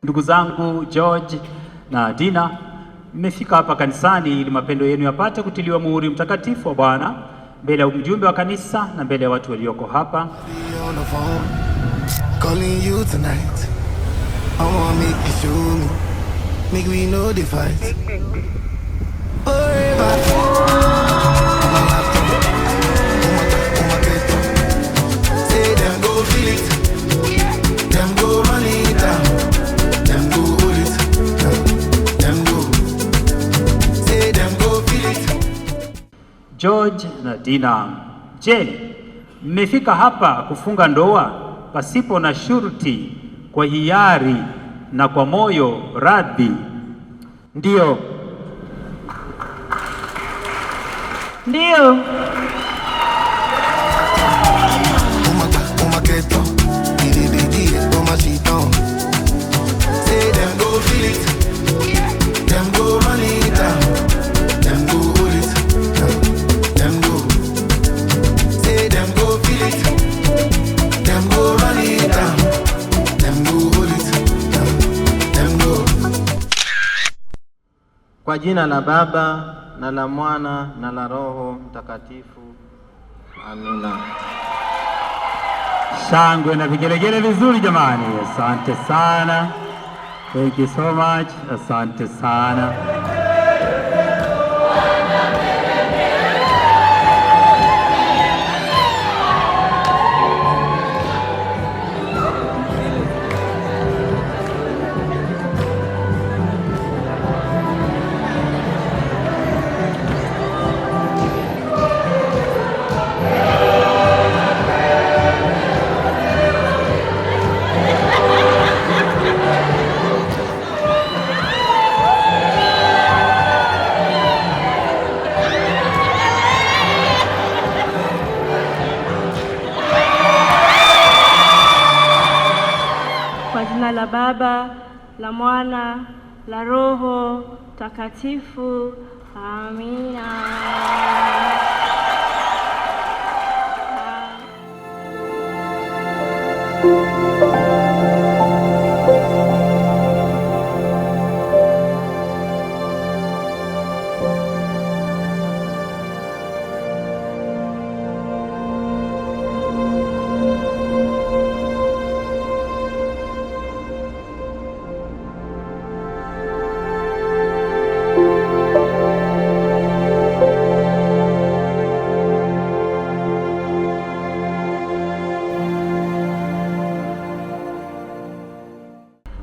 Ndugu zangu George na Dina, mmefika hapa kanisani ili mapendo yenu yapate kutiliwa muhuri mtakatifu wa Bwana mbele ya mjumbe wa kanisa na mbele ya watu walioko hapa. George na Dina, je, mmefika hapa kufunga ndoa pasipo na shurti, kwa hiari na kwa moyo radhi? Ndio. Ndio. Kwa jina la Baba na la Mwana na la Roho Mtakatifu. Amina. Shangwe na vigelegele vizuri jamani. Asante sana. Thank you so much. Asante sana. La Baba, la Mwana, la Roho Takatifu. Amina.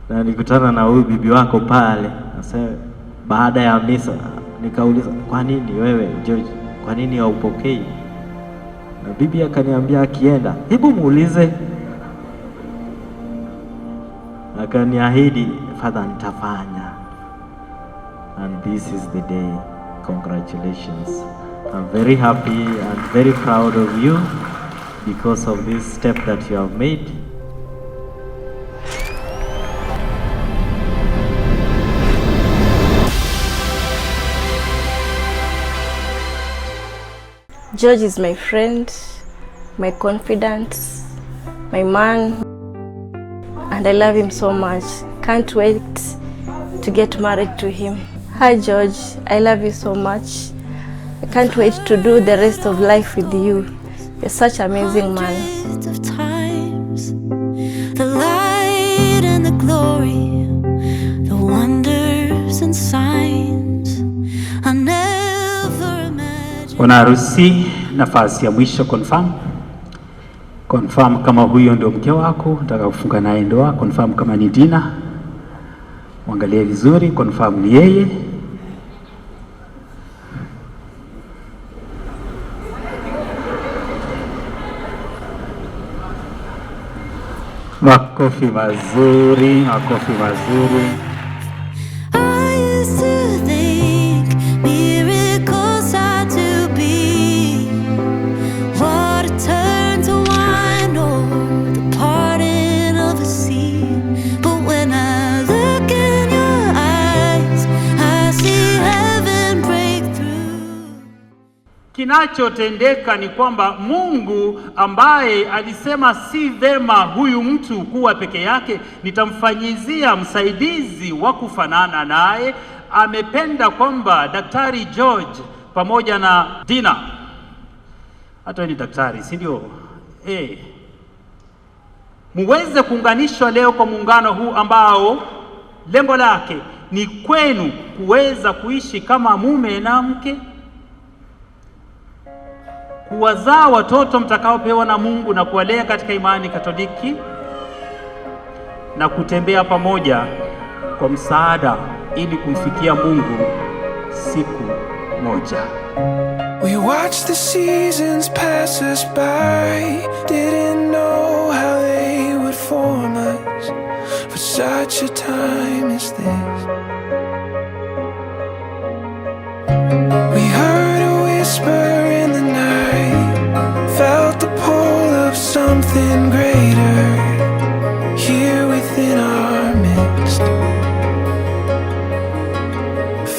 Na nilikutana na huyu bibi wako pale, sasa baada ya misa nikauliza, kwa nini wewe George, kwa nini haupokei? Na bibi akaniambia akienda, hebu muulize. Akaniahidi, Father, nitafanya. And this is the day. Congratulations. I'm very happy and very proud of you because of this step that you have made. George is my friend, my confidant, my man, and I love him so much. Can't wait to get married to him. Hi George, I love you so much. I can't wait to do the rest of life with you. You're such an amazing man. The light and the glory, the wonders and signs I never imagined. Bwana harusi, nafasi ya mwisho confirm. Confirm kama huyo ndio mke wako, nataka kufunga naye ndoa. Confirm kama ni Dina. Mwangalie vizuri, confirm ni yeye. Makofi mazuri, makofi mazuri. I used to think miracles had to be water turned to wine or the parting of a sea. But when I look in your eyes, I see heaven break through. kinachotendeka ni kwamba Mungu ambaye alisema si vema huyu mtu kuwa peke yake, nitamfanyizia msaidizi wa kufanana naye, amependa kwamba Daktari George pamoja na Dina, hata ni daktari, si ndio? Muweze kuunganishwa leo kwa muungano huu ambao lengo lake ni kwenu kuweza kuishi kama mume na mke, kuwazaa watoto mtakaopewa na Mungu na kuwalea katika imani Katoliki, na kutembea pamoja kwa msaada ili kumfikia Mungu siku moja. We watched the seasons pass us by, didn't know how they would form us for such a time as this. We heard a whisper in the night, felt the pull of something greater here within our midst.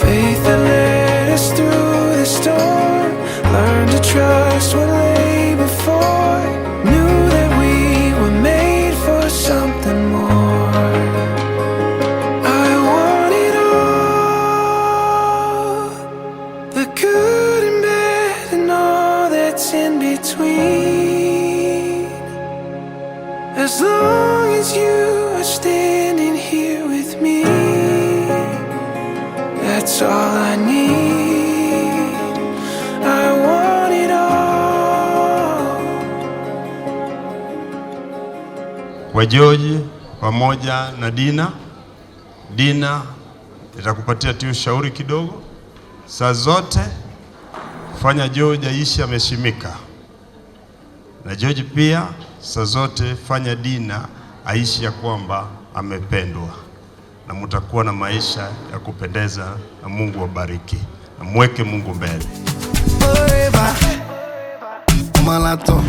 Faith that led us through the storm, learned to trust what lay before, knew that we were made for something more. I want it all, the good and bad and all that's in between. As long as you are standing here with me, that's all I need. I want it all. Kwa George pamoja na Dina. Dina, nitakupatia tu ushauri kidogo. Saa zote fanya George aishi ameshimika, na George pia saa zote fanya Dina aishi ya kwamba amependwa, na mtakuwa na maisha ya kupendeza, na Mungu wabariki, na mweke Mungu mbele. Malato,